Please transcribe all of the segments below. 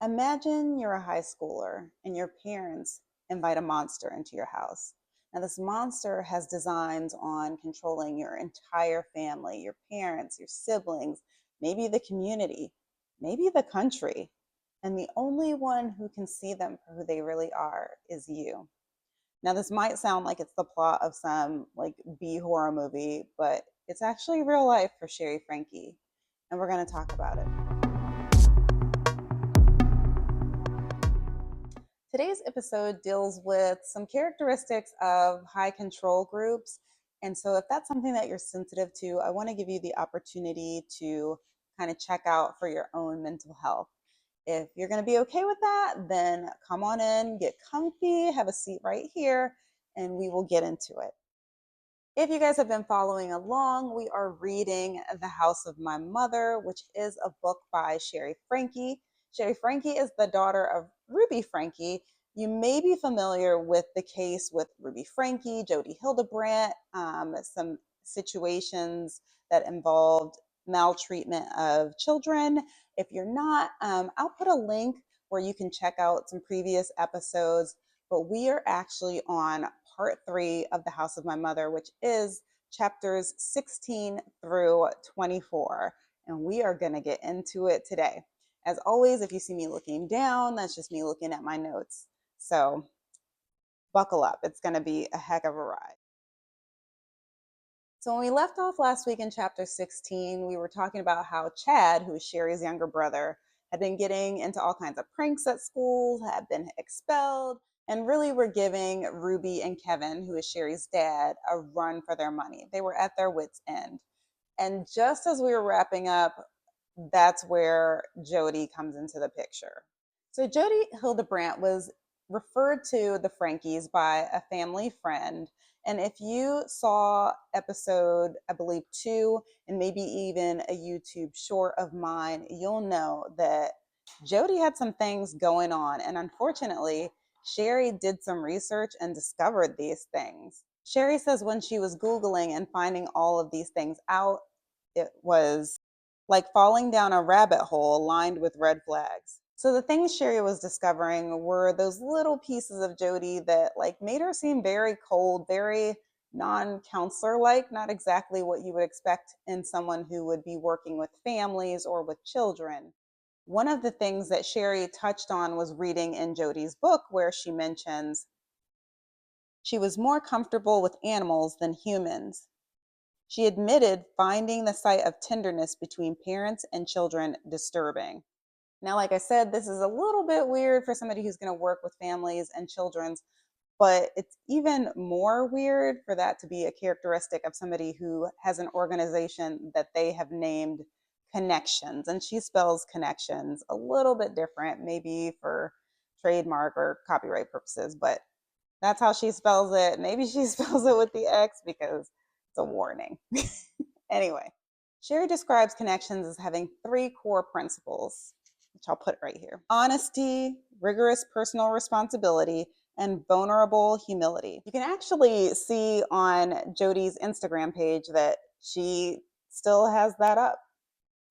Imagine you're a high schooler and your parents invite a monster into your house. Now, this monster has designs on controlling your entire family, your parents, your siblings, maybe the community, maybe the country. And the only one who can see them for who they really are is you. Now, this might sound like it's the plot of some like B horror movie, but it's actually real life for Shari Franke. And we're going to talk about it. Today's episode deals with some characteristics of high control groups. And so, if that's something that you're sensitive to, I want to give you the opportunity to kind of check out for your own mental health. If you're going to be okay with that, then come on in, get comfy, have a seat right here, and we will get into it. If you guys have been following along, we are reading The House of My Mother, which is a book by Shari Franke. Shari Franke is the daughter of Ruby Franke. You may be familiar with the case with Ruby Franke, Jodi Hildebrandt, some situations that involved maltreatment of children. If you're not, I'll put a link where you can check out some previous episodes, but we are actually on part 3 of The House of My Mother, which is chapters 16 through 24. And we are going to get into it today. As always, if you see me looking down, that's just me looking at my notes. So buckle up. It's going to be a heck of a ride. So when we left off last week in chapter 16, we were talking about how Chad, who is Shari's younger brother, had been getting into all kinds of pranks at schools, had been expelled, and really were giving Ruby and Kevin, who is Shari's dad, a run for their money. They were at their wits' end. And just as we were wrapping up, that's where Jodi comes into the picture. So Jodi Hildebrandt was referred to the Frankes by a family friend. And if you saw episode, I believe 2, and maybe even a YouTube short of mine, you'll know that Jodi had some things going on. And unfortunately, Shari did some research and discovered these things. Shari says when she was Googling and finding all of these things out, it was like falling down a rabbit hole lined with red flags. So the things Shari was discovering were those little pieces of Jodi that like made her seem very cold, very non-counselor like, not exactly what you would expect in someone who would be working with families or with children. One of the things that Shari touched on was reading in Jodi's book where she mentions she was more comfortable with animals than humans. She admitted finding the sight of tenderness between parents and children disturbing. Now, like I said, this is a little bit weird for somebody who's going to work with families and children's, but it's even more weird for that to be a characteristic of somebody who has an organization that they have named Connections. And she spells Connections a little bit different, maybe for trademark or copyright purposes, but that's how she spells it. Maybe she spells it with the X because it's a warning. Anyway, Shari describes Connections as having 3 core principles, which I'll put right here: honesty, rigorous personal responsibility, and vulnerable humility. You can actually see on Jodi's Instagram page that she still has that up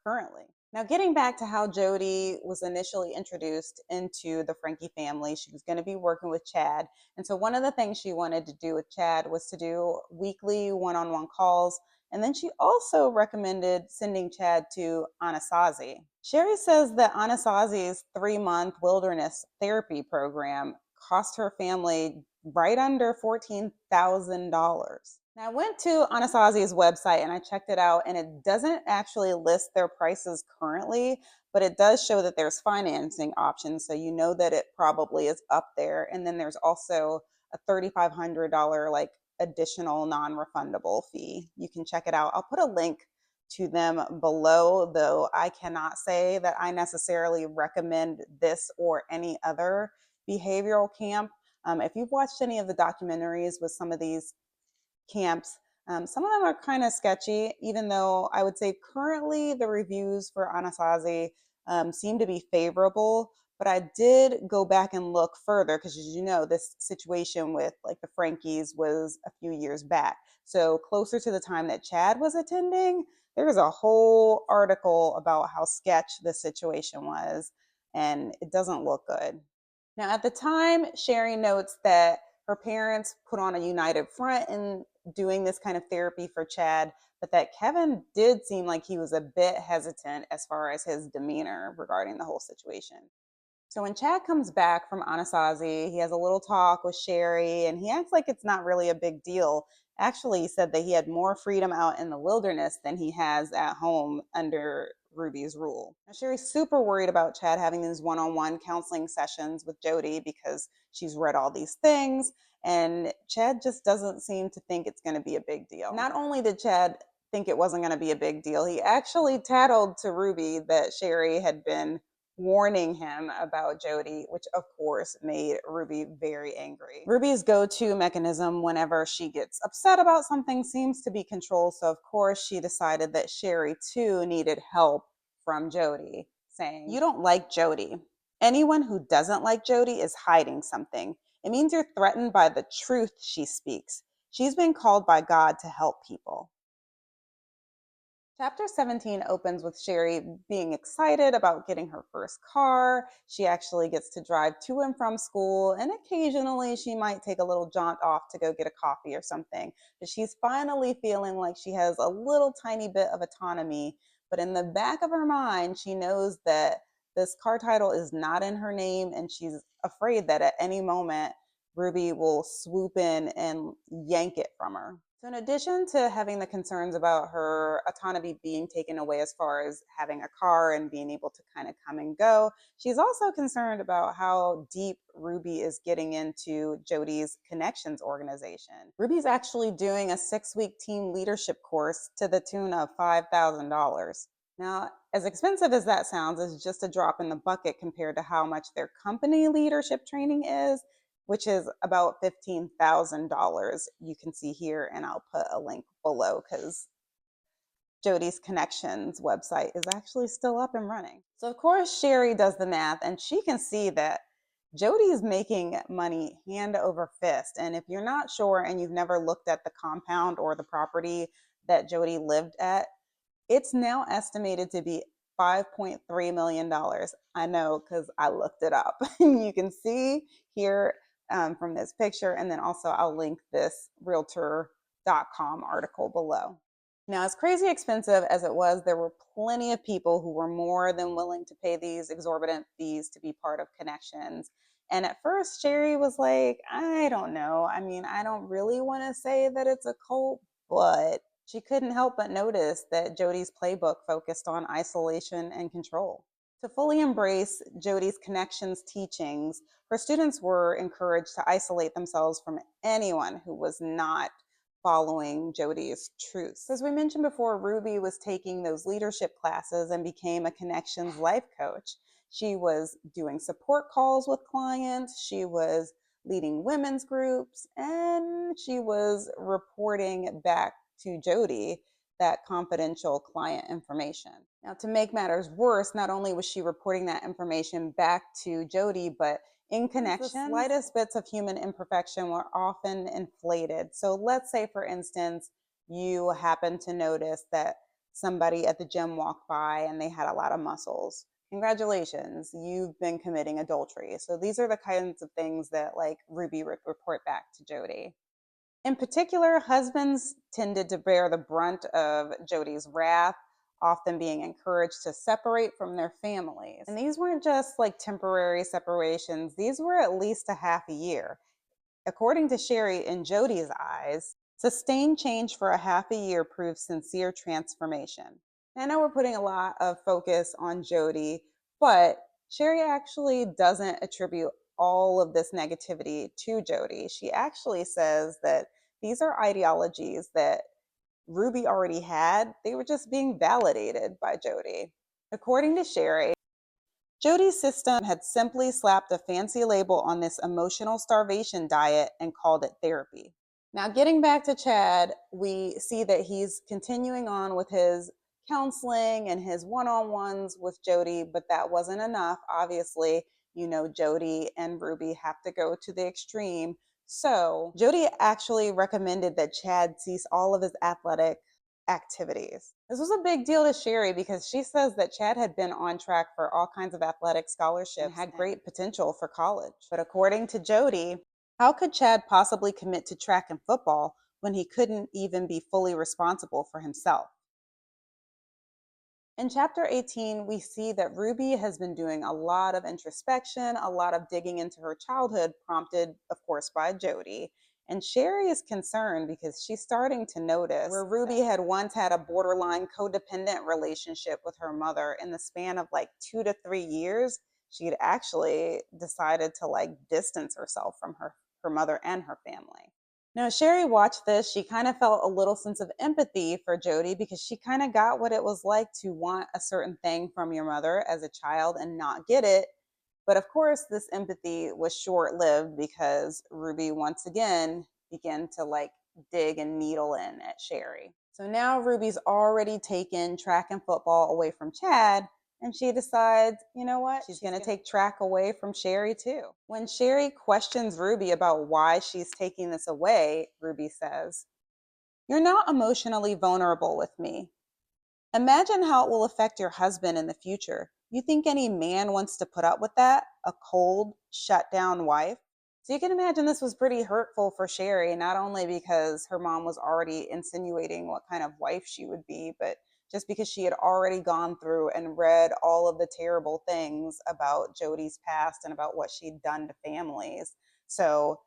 currently. Now, getting back to how Jodi was initially introduced into the Franke family, she was going to be working with Chad. And so one of the things she wanted to do with Chad was to do weekly one-on-one calls. And then she also recommended sending Chad to Anasazi. Shari says that Anasazi's 3-month wilderness therapy program cost her family right under $14,000. Now, I went to Anasazi's website and I checked it out, and it doesn't actually list their prices currently, but it does show that there's financing options. So you know that it probably is up there. And then there's also a $3,500 like additional non-refundable fee. You can check it out. I'll put a link to them below, though I cannot say that I necessarily recommend this or any other behavioral camp. If you've watched any of the documentaries with some of these camps, some of them are kind of sketchy, even though I would say currently the reviews for Anasazi seem to be favorable. But I did go back and look further because, as you know, this situation with like the Frankes was a few years back. So closer to the time that Chad was attending, there was a whole article about how sketch the situation was. and it doesn't look good. Now, at the time, Shari notes that her parents put on a united front in doing this kind of therapy for Chad, but that Kevin did seem like he was a bit hesitant as far as his demeanor regarding the whole situation. So when Chad comes back from Anasazi, he has a little talk with Shari and he acts like it's not really a big deal. Actually, he said that he had more freedom out in the wilderness than he has at home under Ruby's rule. Now, Shari's super worried about Chad having these one-on-one counseling sessions with Jodi because she's read all these things, and Chad just doesn't seem to think it's going to be a big deal. Not only did Chad think it wasn't going to be a big deal, he actually tattled to Ruby that Shari had been warning him about Jodi, which of course made Ruby very angry. Ruby's go-to mechanism whenever she gets upset about something seems to be control, so of course she decided that Shari too needed help from Jodi, saying, "You don't like Jodi. Anyone who doesn't like Jodi is hiding something. It means you're threatened by the truth she speaks. She's been called by God to help people." Chapter 17 opens with Shari being excited about getting her first car. She actually gets to drive to and from school, and occasionally she might take a little jaunt off to go get a coffee or something. But she's finally feeling like she has a little tiny bit of autonomy. But in the back of her mind, she knows that this car title is not in her name, and she's afraid that at any moment Ruby will swoop in and yank it from her. So in addition to having the concerns about her autonomy being taken away as far as having a car and being able to kind of come and go, she's also concerned about how deep Ruby is getting into Jodi's connections organization. Ruby's actually doing a 6-week team leadership course to the tune of $5,000. Now, as expensive as that sounds, it's just a drop in the bucket compared to how much their company leadership training is, which is about $15,000. You can see here, and I'll put a link below because Jodi's Connections website is actually still up and running. So of course, Shari does the math, and she can see that Jodi is making money hand over fist. And if you're not sure and you've never looked at the compound or the property that Jodi lived at, it's now estimated to be $5.3 million. I know because I looked it up. You can see here from this picture, and then also I'll link this realtor.com article below. Now, as crazy expensive as it was, there were plenty of people who were more than willing to pay these exorbitant fees to be part of Connections. And at first, Shari was like, I don't know. I mean, I don't really want to say that it's a cult, but she couldn't help but notice that Jodi's playbook focused on isolation and control. To fully embrace Jodi's Connections teachings, her students were encouraged to isolate themselves from anyone who was not following Jodi's truths. As we mentioned before, Ruby was taking those leadership classes and became a Connections life coach. She was doing support calls with clients, she was leading women's groups, and she was reporting back to Jodi that confidential client information. Now, to make matters worse, not only was she reporting that information back to Jodi, but in Connections, the slightest bits of human imperfection were often inflated. So let's say, for instance, you happen to notice that somebody at the gym walked by and they had a lot of muscles. Congratulations, you've been committing adultery. So these are the kinds of things that like Ruby would report back to Jodi. In particular, husbands tended to bear the brunt of Jodi's wrath, often being encouraged to separate from their families. And these weren't just like temporary separations, these were at least a half a year. According to Shari, in Jodi's eyes, sustained change for a half a year proves sincere transformation. And I know we're putting a lot of focus on Jodi, but Shari actually doesn't attribute all of this negativity to Jodi. She actually says that these are ideologies that Ruby already had. They were just being validated by Jodi. According to Shari, Jodi's system had simply slapped a fancy label on this emotional starvation diet and called it therapy. Now, getting back to Chad, we see that he's continuing on with his counseling and his one-on-ones with Jodi, but that wasn't enough. Obviously, you know, Jodi and Ruby have to go to the extreme. So Jodi actually recommended that Chad cease all of his athletic activities. This was a big deal to Shari because she says that Chad had been on track for all kinds of athletic scholarships and had great potential for college. But according to Jodi, how could Chad possibly commit to track and football when he couldn't even be fully responsible for himself? In chapter 18, we see that Ruby has been doing a lot of introspection, a lot of digging into her childhood, prompted, of course, by Jodi. And Shari is concerned because she's starting to notice where Ruby had once had a borderline codependent relationship with her mother. In the span of like 2 to 3 years, she had actually decided to like distance herself from her mother and her family. Now, Shari watched this. She kind of felt a little sense of empathy for Jodi because she kind of got what it was like to want a certain thing from your mother as a child and not get it. But of course, this empathy was short lived because Ruby once again began to like dig and needle in at Shari. So now Ruby's already taken track and football away from Chad, and she decides, you know what? She's going to take track away from Shari too. When Shari questions Ruby about why she's taking this away, Ruby says, "You're not emotionally vulnerable with me. Imagine how it will affect your husband in the future. You think any man wants to put up with that? A cold, shut down wife?" So you can imagine this was pretty hurtful for Shari, not only because her mom was already insinuating what kind of wife she would be, but just because she had already gone through and read all of the terrible things about Jodi's past and about what she'd done to families. So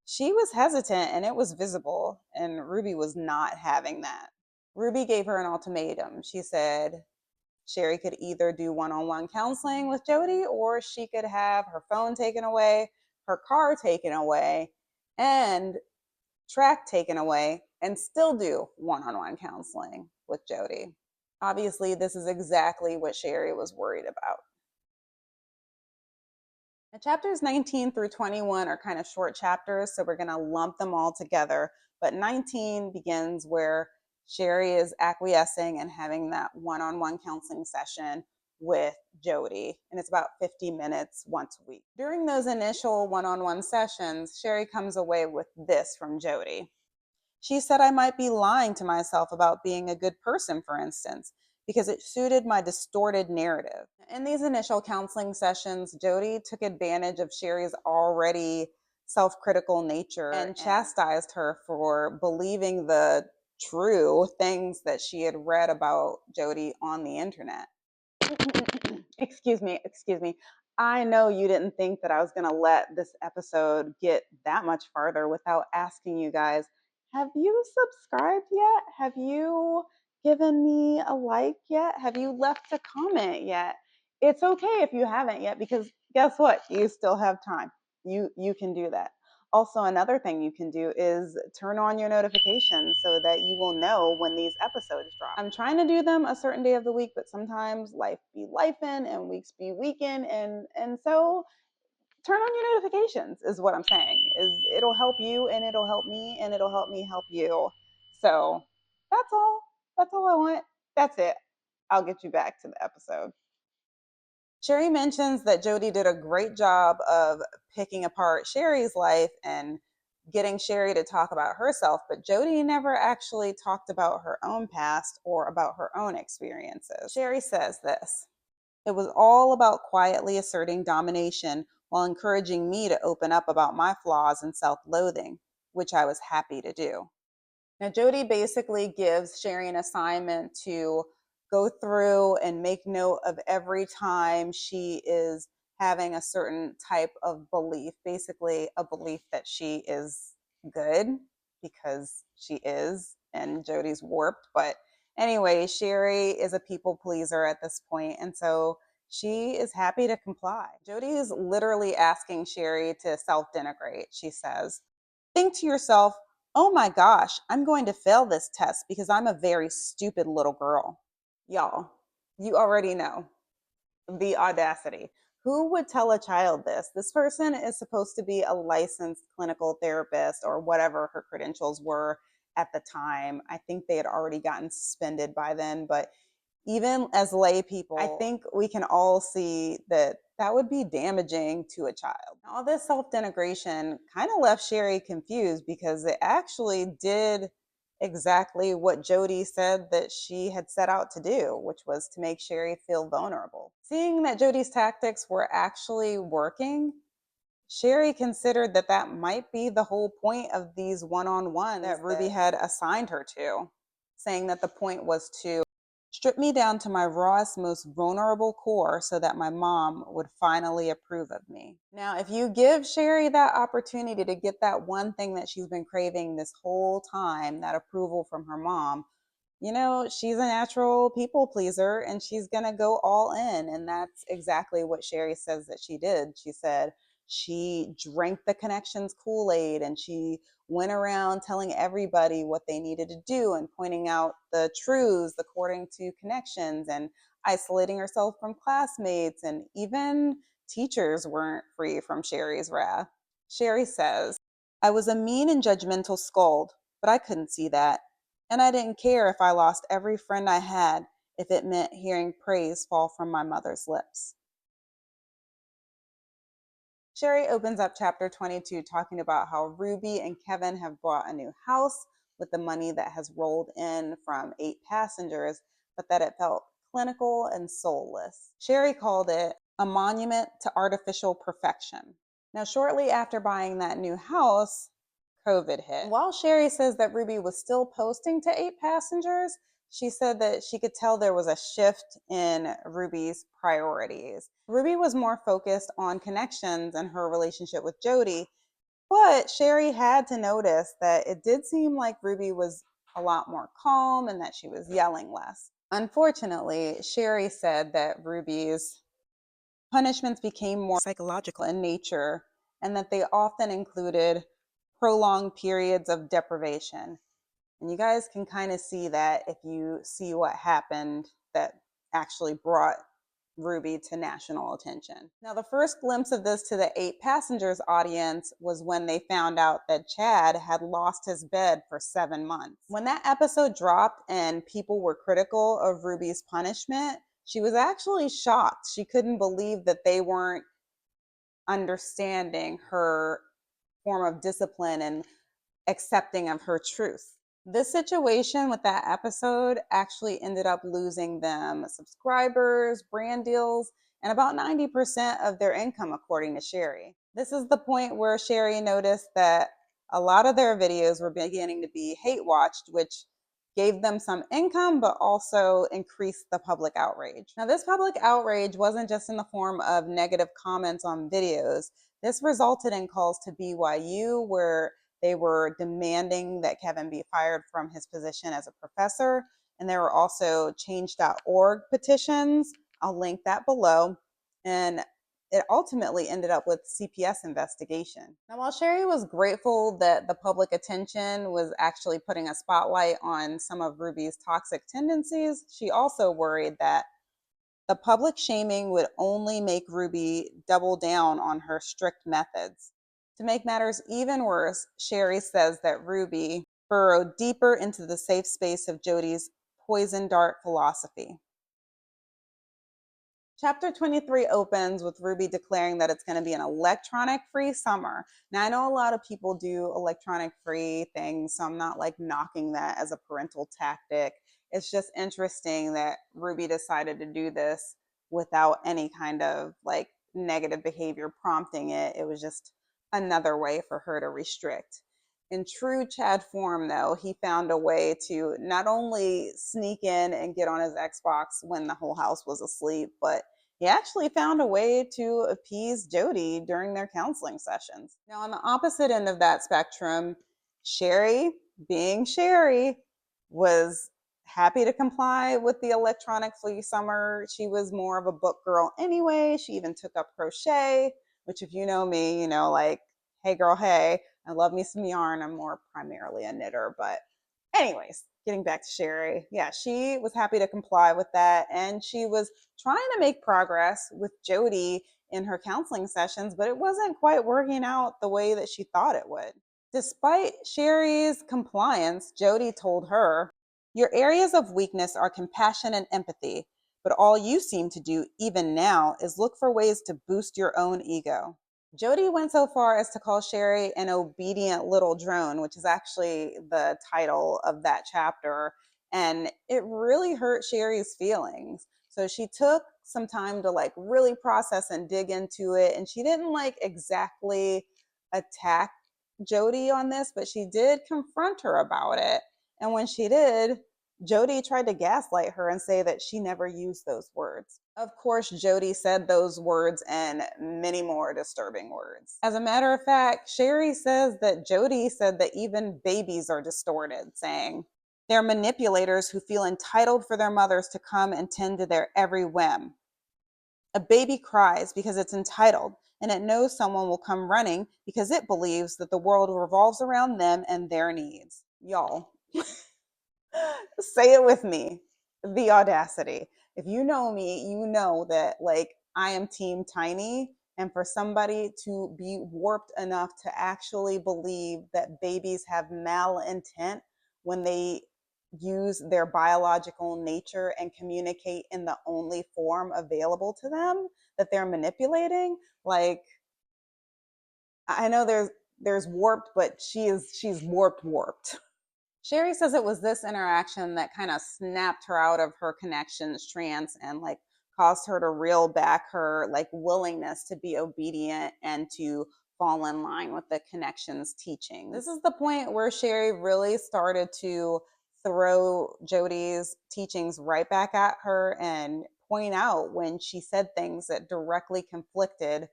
she was hesitant and it was visible, and Ruby was not having that. Ruby gave her an ultimatum. She said Shari could either do one-on-one counseling with Jodi, or she could have her phone taken away, her car taken away, and track taken away, and still do one-on-one counseling with Jodi. Obviously, this is exactly what Shari was worried about. Now, chapters 19 through 21 are kind of short chapters, so we're going to lump them all together. But 19 begins where Shari is acquiescing and having that one-on-one counseling session with Jodi, and it's about 50 minutes once a week. During those initial one-on-one sessions, Shari comes away with this from Jodi. She said I might be lying to myself about being a good person, for instance, because it suited my distorted narrative. In these initial counseling sessions, Jodi took advantage of Shari's already self-critical nature and chastised her for believing the true things that she had read about Jodi on the internet. Excuse me. I know you didn't think that I was going to let this episode get that much farther without asking you guys, have you subscribed yet? Have you given me a like yet? Have you left a comment yet? It's okay if you haven't yet, because guess what? You still have time. You can do that. Also, another thing you can do is turn on your notifications so that you will know when these episodes drop. I'm trying to do them a certain day of the week, but sometimes life be lifing and weeks be weekend, and so turn on your notifications is what I'm saying. Is it'll help you and it'll help me and it'll help me help you. So that's all. That's all I want. That's it. I'll get you back to the episode. Shari mentions that Jodi did a great job of picking apart Shari's life and getting Shari to talk about herself, but Jodi never actually talked about her own past or about her own experiences. Shari says this: "It was all about quietly asserting domination while encouraging me to open up about my flaws and self-loathing, which I was happy to do." Now, Jodi basically gives Shari an assignment to go through and make note of every time she is having a certain type of belief, basically a belief that she is good, because she is, and Jodi's warped. But anyway, Shari is a people pleaser at this point, and so she is happy to comply. Jodi is literally asking Shari to self-denigrate. She says, "Think to yourself, oh my gosh, I'm going to fail this test because I'm a very stupid little girl." Y'all, you already know the audacity. Who would tell a child this? This person is supposed to be a licensed clinical therapist or whatever her credentials were at the time. I think they had already gotten suspended by then, but even as lay people, I think we can all see that that would be damaging to a child. All this self-denigration kind of left Shari confused because it actually did exactly what Jodi said that she had set out to do, which was to make Shari feel vulnerable. Seeing that Jodi's tactics were actually working, Shari considered that that might be the whole point of these one-on-ones that Ruby had assigned her to, saying that the point was to strip me down to my rawest, most vulnerable core so that my mom would finally approve of me. Now, if you give Shari that opportunity to get that one thing that she's been craving this whole time, that approval from her mom, she's a natural people pleaser and she's going to go all in. And that's exactly what Shari says that she did. She said she drank the Connections Kool-Aid and she went around telling everybody what they needed to do and pointing out the truths according to Connections and isolating herself from classmates. And even teachers weren't free from Shari's wrath. Shari says, I was a mean and judgmental scold, but I couldn't see that. And I didn't care if I lost every friend I had if it meant hearing praise fall from my mother's lips. Shari opens up chapter 22 talking about how Ruby and Kevin have bought a new house with the money that has rolled in from 8 passengers, but that it felt clinical and soulless. Shari called it a monument to artificial perfection. Now, shortly after buying that new house, COVID hit. While Shari says that Ruby was still posting to 8 passengers, she said that she could tell there was a shift in Ruby's priorities. Ruby was more focused on Connections and her relationship with Jodi, but Shari had to notice that it did seem like Ruby was a lot more calm and that she was yelling less. Unfortunately, Shari said that Ruby's punishments became more psychological in nature and that they often included prolonged periods of deprivation. And you guys can kind of see that if you see what happened that actually brought Ruby to national attention. Now, the first glimpse of this to the 8 passengers audience was when they found out that Chad had lost his bed for 7 months. When that episode dropped and people were critical of Ruby's punishment, she was actually shocked. She couldn't believe that they weren't understanding her form of discipline and accepting of her truth. This situation with that episode actually ended up losing them subscribers, brand deals, and about 90% of their income, according to Shari. This is the point where Shari noticed that a lot of their videos were beginning to be hate watched, which gave them some income, but also increased the public outrage. Now, this public outrage wasn't just in the form of negative comments on videos. This resulted in calls to BYU where they were demanding that Kevin be fired from his position as a professor. And there were also change.org petitions. I'll link that below. And it ultimately ended up with CPS investigation. Now, while Shari was grateful that the public attention was actually putting a spotlight on some of Ruby's toxic tendencies, she also worried that the public shaming would only make Ruby double down on her strict methods. To make matters even worse, Shari says that Ruby burrowed deeper into the safe space of Jodi's poison dart philosophy. Chapter 23 opens with Ruby declaring that it's going to be an electronic-free summer. Now, I know a lot of people do electronic-free things, so I'm not like knocking that as a parental tactic. It's just interesting that Ruby decided to do this without any kind of like negative behavior prompting it. It was just another way for her to restrict. In true Chad form, though, he found a way to not only sneak in and get on his Xbox when the whole house was asleep, but he actually found a way to appease Jodi during their counseling sessions. Now, on the opposite end of that spectrum, Shari, being Shari, was happy to comply with the electronic free summer. She was more of a book girl anyway. She even took up crochet, which if you know me, like, hey girl, hey, I love me some yarn. I'm more primarily a knitter, but anyways, getting back to Shari. Yeah, she was happy to comply with that. And she was trying to make progress with Jodi in her counseling sessions, but it wasn't quite working out the way that she thought it would. Despite Shari's compliance, Jodi told her, your areas of weakness are compassion and empathy, but all you seem to do, even now, is look for ways to boost your own ego. Jodi went so far as to call Shari an obedient little drone, which is actually the title of that chapter. And it really hurt Shari's feelings. So she took some time to like really process and dig into it. And she didn't like exactly attack Jodi on this, but she did confront her about it. And when she did, Jodi tried to gaslight her and say that she never used those words. Of course, Jodi said those words and many more disturbing words. As a matter of fact, Shari says that Jodi said that even babies are distorted, saying, "They're manipulators who feel entitled for their mothers to come and tend to their every whim. A baby cries because it's entitled, and it knows someone will come running because it believes that the world revolves around them and their needs." Y'all, say it with me. The audacity. If you know me, you know that like I am team tiny. And for somebody to be warped enough to actually believe that babies have malintent when they use their biological nature and communicate in the only form available to them that they're manipulating, like I know there's warped, but she's warped. Shari says it was this interaction that kind of snapped her out of her connections trance and like caused her to reel back her like willingness to be obedient and to fall in line with the connections teaching. This is the point where Shari really started to throw Jodi's teachings right back at her and point out when she said things that directly conflicted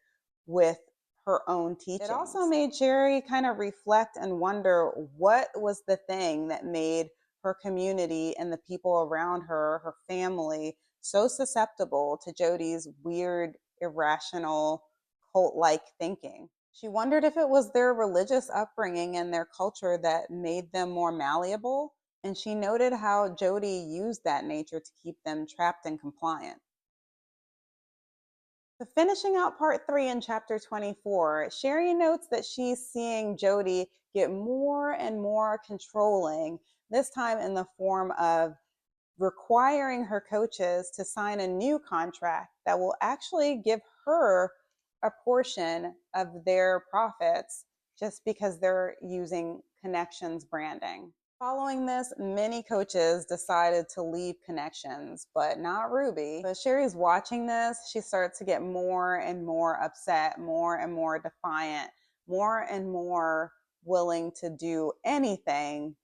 with her own teachings. It also made Shari kind of reflect and wonder what was the thing that made her community and the people around her, her family, so susceptible to Jodi's weird, irrational, cult-like thinking. She wondered if it was their religious upbringing and their culture that made them more malleable, and she noted how Jodi used that nature to keep them trapped and compliant. So finishing out part 3 in chapter 24, Shari notes that she's seeing Jodi get more and more controlling, this time in the form of requiring her coaches to sign a new contract that will actually give her a portion of their profits just because they're using Connections branding. Following this, many coaches decided to leave Connections, but not Ruby. So Shari's watching this. She starts to get more and more upset, more and more defiant, more and more willing to do anything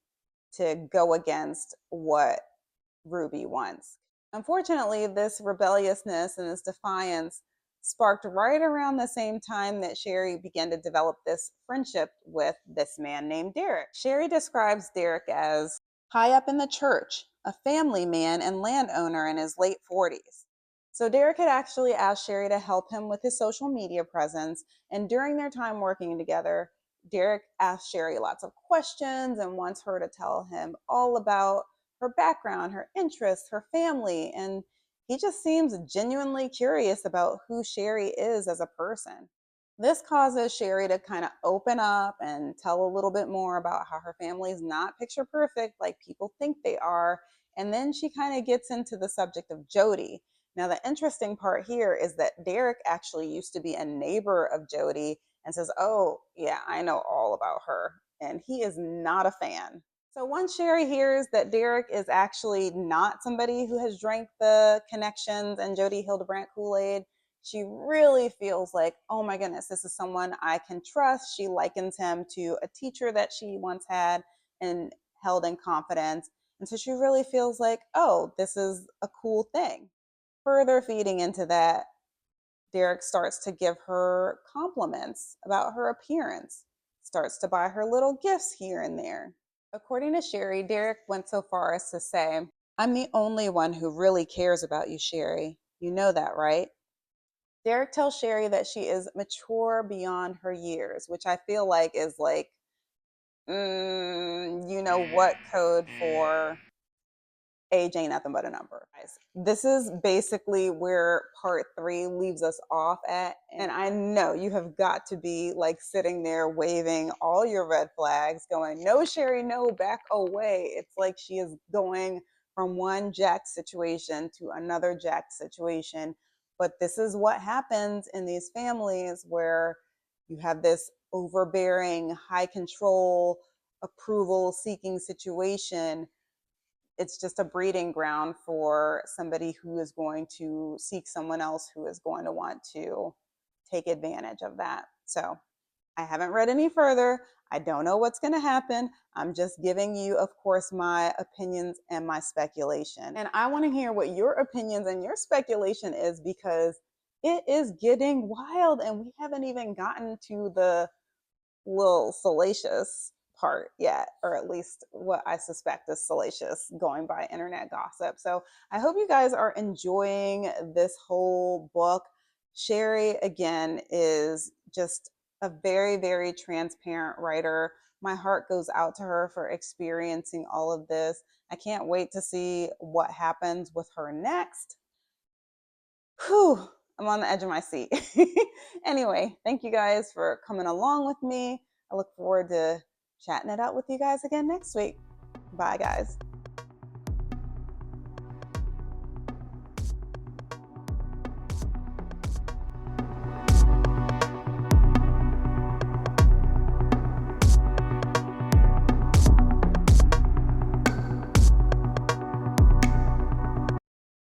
to go against what Ruby wants. Unfortunately, this rebelliousness and this defiance sparked right around the same time that Shari began to develop this friendship with this man named Derek. Shari describes Derek as high up in the church, a family man and landowner in his late 40s. So Derek had actually asked Shari to help him with his social media presence, and during their time working together, Derek asked Shari lots of questions and wants her to tell him all about her background, her interests, her family, and he just seems genuinely curious about who Shari is as a person. This causes Shari to kind of open up and tell a little bit more about how her family is not picture perfect like people think they are. And then she kind of gets into the subject of Jodi. Now, the interesting part here is that Derek actually used to be a neighbor of Jodi and says, "Oh, yeah, I know all about her." And he is not a fan. So once Shari hears that Derek is actually not somebody who has drank the Connections and Jodi Hildebrandt Kool-Aid, she really feels like, oh my goodness, this is someone I can trust. She likens him to a teacher that she once had and held in confidence. And so she really feels like, oh, this is a cool thing. Further feeding into that, Derek starts to give her compliments about her appearance, starts to buy her little gifts here and there. According to Shari, Derek went so far as to say, "I'm the only one who really cares about you, Shari. You know that, right?" Derek tells Shari that she is mature beyond her years, which I feel like is like, you know what code for age ain't nothing but a number. This is basically where part 3 leaves us off at. And I know you have got to be like sitting there waving all your red flags, going, "No, Shari, no, back away." It's like she is going from one jacked situation to another jacked situation. But this is what happens in these families where you have this overbearing, high control, approval seeking situation, it's just a breeding ground for somebody who is going to seek someone else who is going to want to take advantage of that. So I haven't read any further. I don't know what's going to happen. I'm just giving you, of course, my opinions and my speculation. And I want to hear what your opinions and your speculation is, because it is getting wild and we haven't even gotten to the little salacious part yet, or at least what I suspect is salacious going by internet gossip. So I hope you guys are enjoying this whole book. Shari, again, is just a very, very transparent writer. My heart goes out to her for experiencing all of this. I can't wait to see what happens with her next. Whew, I'm on the edge of my seat. Anyway, thank you guys for coming along with me. I look forward to chatting it out with you guys again next week. Bye, guys.